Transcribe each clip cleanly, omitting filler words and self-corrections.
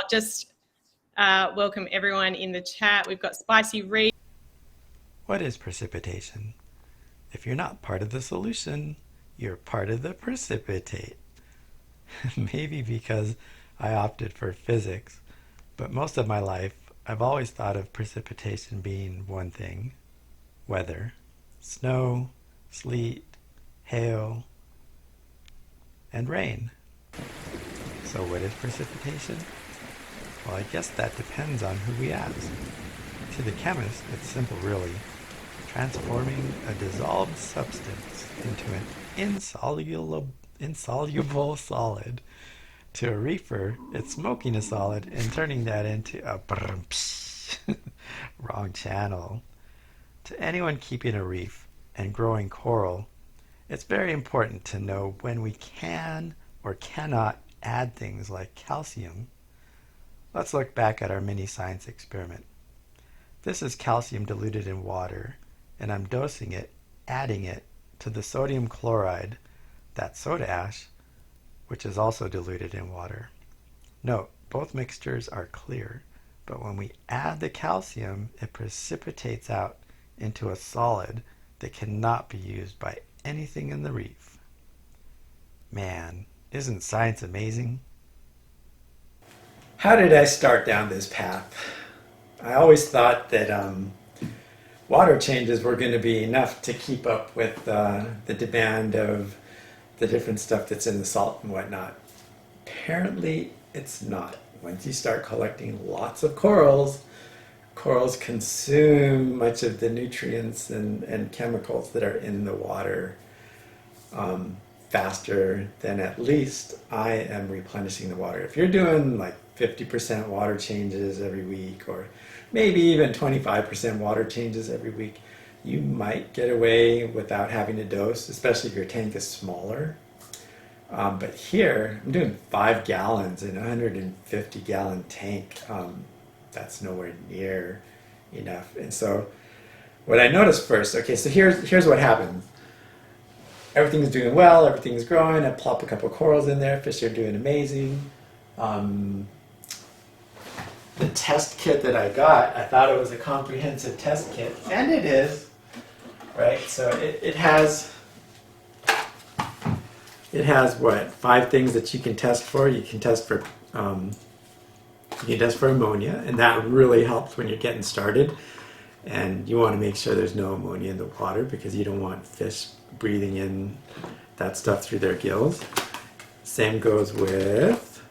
just welcome everyone in the chat. We've got Spicy Reef. What is precipitation? If you're not part of the solution, you're part of the precipitate. Maybe because I opted for physics, but most of my life I've always thought of precipitation being one thing: weather, snow, sleet, hail, and rain. So what is precipitation? Well, I guess that depends on who we ask. To the chemist, it's simple really. Transforming a dissolved substance into an insoluble solid. To a reefer, it's smoking a solid and turning that into a wrong channel. To anyone keeping a reef and growing coral, it's very important to know when we can or cannot add things like calcium. Let's look back at our mini science experiment. This is calcium diluted in water, and I'm dosing it, adding it to the sodium chloride, that soda ash, which is also diluted in water. Note, both mixtures are clear, but when we add the calcium, it precipitates out into a solid that cannot be used by anything in the reef. Man, isn't science amazing? How did I start down this path? I always thought that water changes were going to be enough to keep up with the demand of the different stuff that's in the salt and whatnot. Apparently, it's not. Once you start collecting lots of corals, corals consume much of the nutrients and chemicals that are in the water faster than at least I am replenishing the water. If you're doing like 50% water changes every week, or maybe even 25% water changes every week, you might get away without having to dose, especially if your tank is smaller. But here, I'm doing 5 gallons in a 150-gallon tank. That's nowhere near enough. And so what I noticed first, okay, so here's what happens. Everything's doing well, everything's growing. I plop a couple corals in there, fish are doing amazing. The test kit that I got, I thought it was a comprehensive test kit, and it is, right? So it has what, 5 things that you can test for. You can test for ammonia, and that really helps when you're getting started. And you want to make sure there's no ammonia in the water because you don't want fish breathing in that stuff through their gills. Same goes with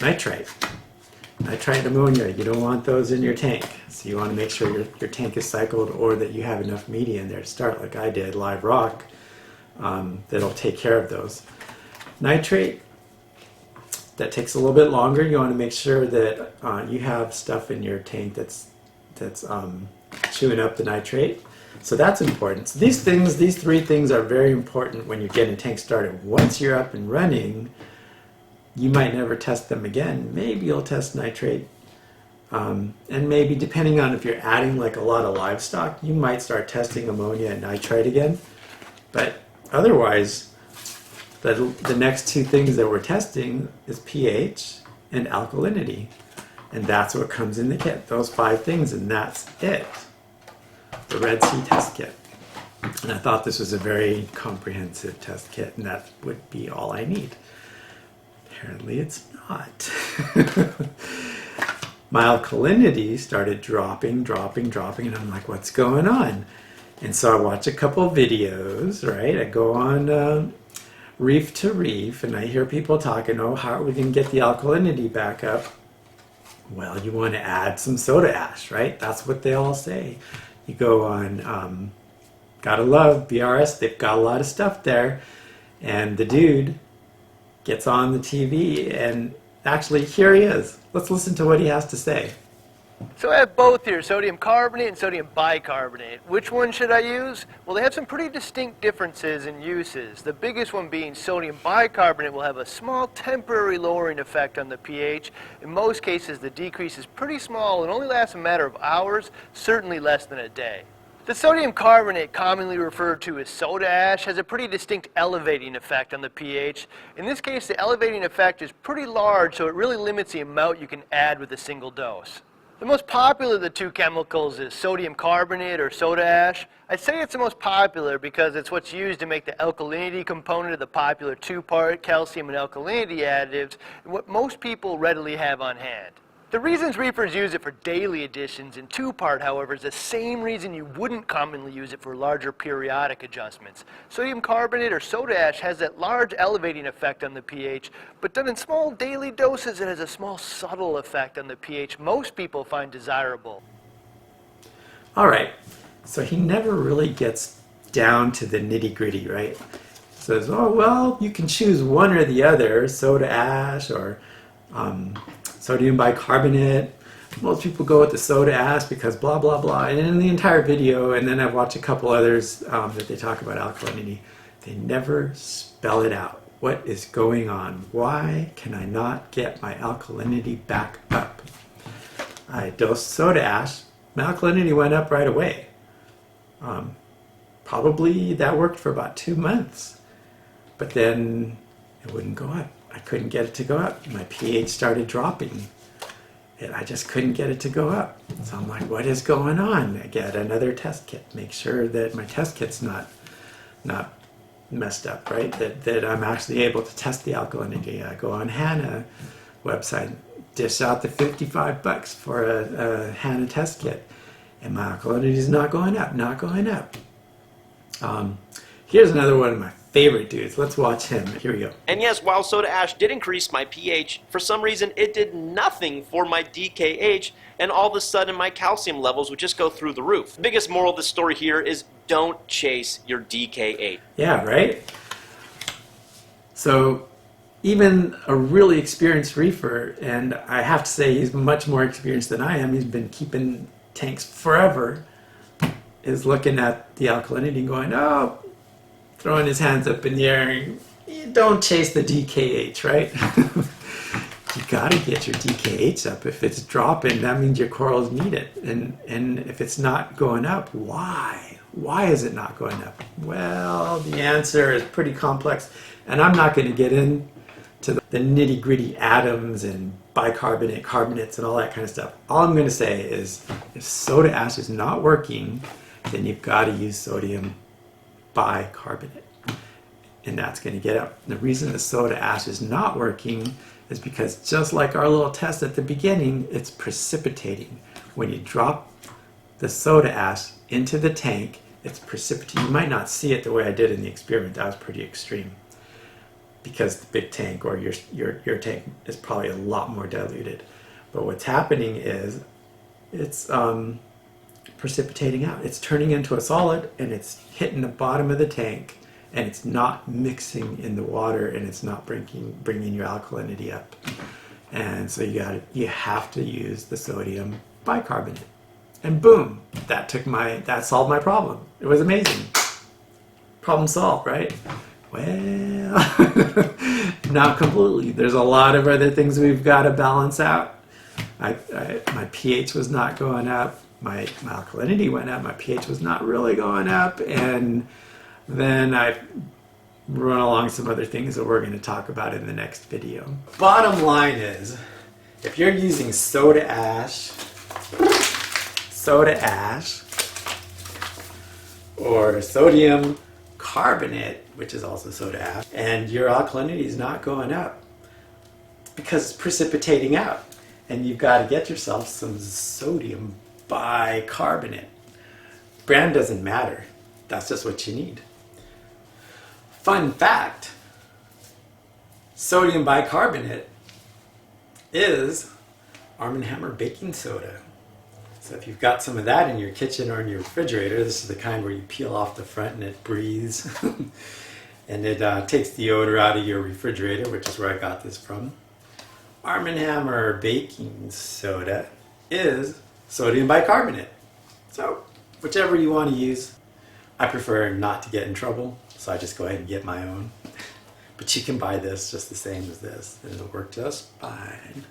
nitrite. Nitrite and ammonia, you don't want those in your tank. So you want to make sure your tank is cycled, or that you have enough media in there to start, like I did, live rock, that'll take care of those. Nitrate, that takes a little bit longer. You want to make sure that you have stuff in your tank that's chewing up the nitrate. So that's important. So these 3 things are very important when you're getting tank started. Once you're up and running, you might never test them again. Maybe you'll test nitrate. And maybe, depending on if you're adding like a lot of livestock, you might start testing ammonia and nitrite again. But otherwise, the next 2 things that we're testing is pH and alkalinity. And that's what comes in the kit, those 5 things, and that's it. The Red Sea test kit. And I thought this was a very comprehensive test kit, and that would be all I need. Apparently it's not. My alkalinity started dropping, and I'm like, what's going on? And so I watch a couple videos, right? I go on Reef to Reef, and I hear people talking, oh, how are we going to get the alkalinity back up? Well, you want to add some soda ash, right? That's what they all say. You go on, gotta love BRS, they've got a lot of stuff there. And the dude gets on the TV, and actually, here he is. Let's listen to what he has to say. So I have both here, sodium carbonate and sodium bicarbonate. Which one should I use? Well, they have some pretty distinct differences in uses. The biggest one being sodium bicarbonate will have a small temporary lowering effect on the pH. In most cases, the decrease is pretty small and only lasts a matter of hours, certainly less than a day. The sodium carbonate, commonly referred to as soda ash, has a pretty distinct elevating effect on the pH. In this case, the elevating effect is pretty large, so it really limits the amount you can add with a single dose. The most popular of the two chemicals is sodium carbonate or soda ash. I'd say it's the most popular because it's what's used to make the alkalinity component of the popular two-part calcium and alkalinity additives, and what most people readily have on hand. The reasons reefers use it for daily additions in two-part, however, is the same reason you wouldn't commonly use it for larger periodic adjustments. Sodium carbonate or soda ash has that large elevating effect on the pH, but done in small daily doses, it has a small subtle effect on the pH most people find desirable. All right, so he never really gets down to the nitty-gritty, right? Says, oh, well, you can choose one or the other, soda ash or sodium bicarbonate. Most people go with the soda ash because blah, blah, blah. And in the entire video, and then I've watched a couple others that they talk about alkalinity, they never spell it out. What is going on? Why can I not get my alkalinity back up? I dosed soda ash. My alkalinity went up right away. Probably that worked for about 2 months. But then it wouldn't go up. I couldn't get it to go up. My pH started dropping. And I just couldn't get it to go up. So I'm like, what is going on? I get another test kit. Make sure that my test kit's not messed up, right? That I'm actually able to test the alkalinity. I go on HANA website, dish out the $55 for a HANA test kit. And my alkalinity is not going up, not going up. Here's another one of my favorite dudes. Let's watch him. Here we go. And yes, while soda ash did increase my pH, for some reason it did nothing for my DKH, and all of a sudden my calcium levels would just go through the roof. The biggest moral of the story here is don't chase your DKH. Yeah, right? So even a really experienced reefer, and I have to say he's much more experienced than I am, he's been keeping tanks forever, is looking at the alkalinity and going, oh, throwing his hands up in the air. You don't chase the DKH, right? You gotta get your DKH up. If it's dropping, that means your corals need it. And if it's not going up, why? Why is it not going up? Well, the answer is pretty complex, and I'm not going to get into the nitty-gritty atoms and bicarbonate, carbonates, and all that kind of stuff. All I'm going to say is if soda ash is not working, then you've got to use sodium bicarbonate, and that's going to get up. The reason the soda ash is not working is because just like our little test at the beginning, it's precipitating. When you drop the soda ash into the tank, it's precipitating. You might not see it the way I did in the experiment. That was pretty extreme because the big tank or your tank is probably a lot more diluted. But what's happening is it's precipitating out. It's turning into a solid, and it's hitting the bottom of the tank, and it's not mixing in the water, and it's not bringing your alkalinity up. And so you have to use the sodium bicarbonate. And boom, that solved my problem. It was amazing. Problem solved, right? Well, not completely. There's a lot of other things we've got to balance out. My pH was not going up. My alkalinity went up, my pH was not really going up, and then I run along some other things that we're going to talk about in the next video. Bottom line is, if you're using soda ash, or sodium carbonate, which is also soda ash, and your alkalinity is not going up because it's precipitating out, and you've got to get yourself some sodium bicarbonate. Brand doesn't matter. That's just what you need. Fun fact, sodium bicarbonate is Arm & Hammer baking soda. So if you've got some of that in your kitchen or in your refrigerator, this is the kind where you peel off the front and it breathes. And it takes the odor out of your refrigerator, which is where I got this from. Arm & Hammer baking soda is sodium bicarbonate. So whichever you want to use. I prefer not to get in trouble, so I just go ahead and get my own. But you can buy this just the same as this, and it'll work just fine.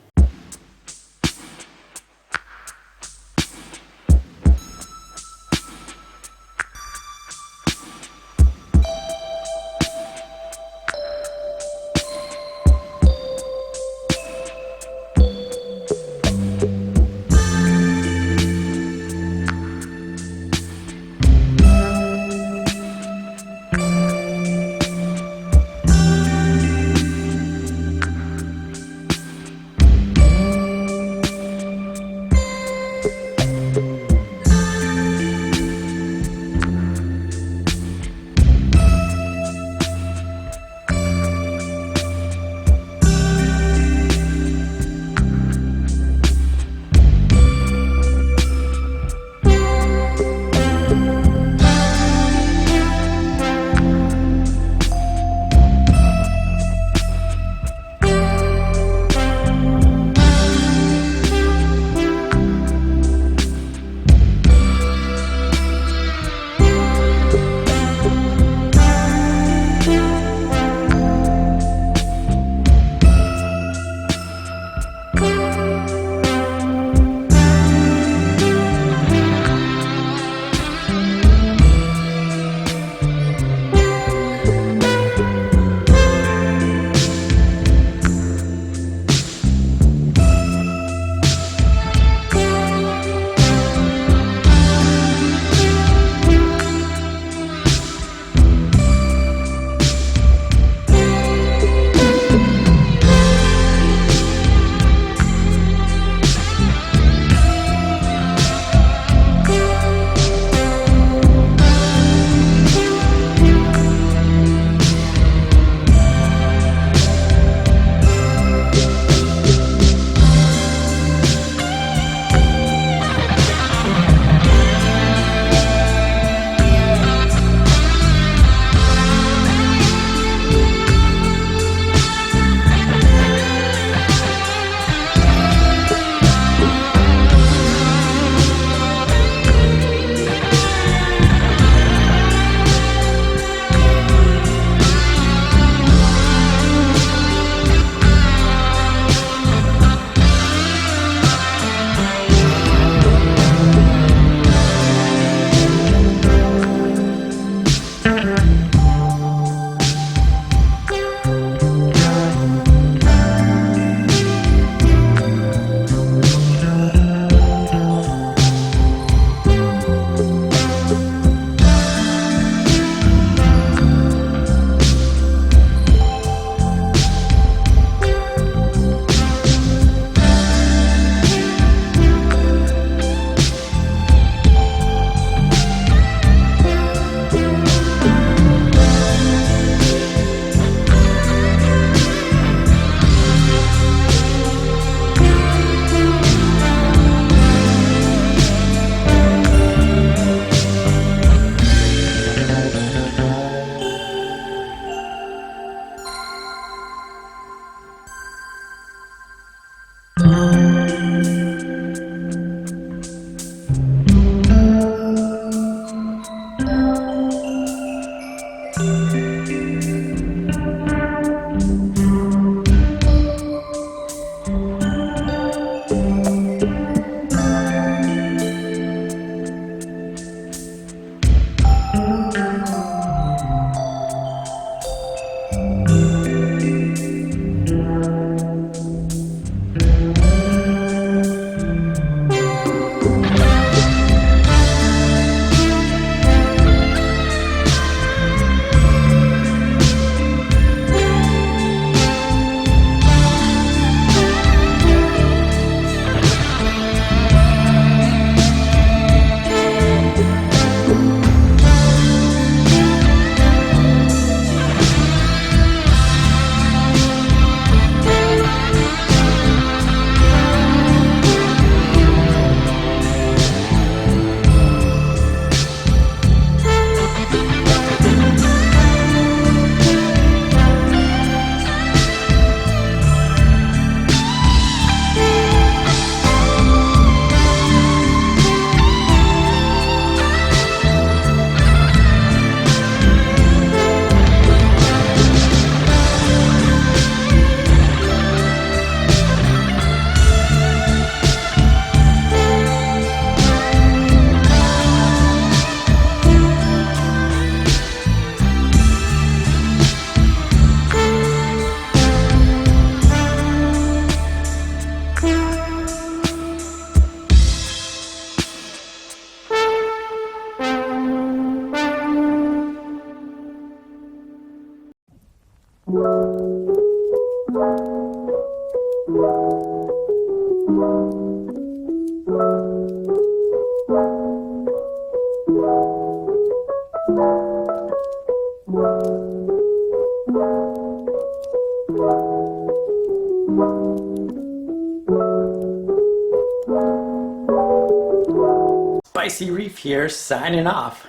Spicy Reef here, signing off.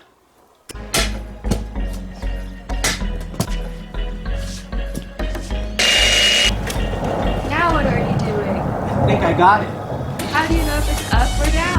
Now what are you doing? I think I got it. How do you know if it's up or down?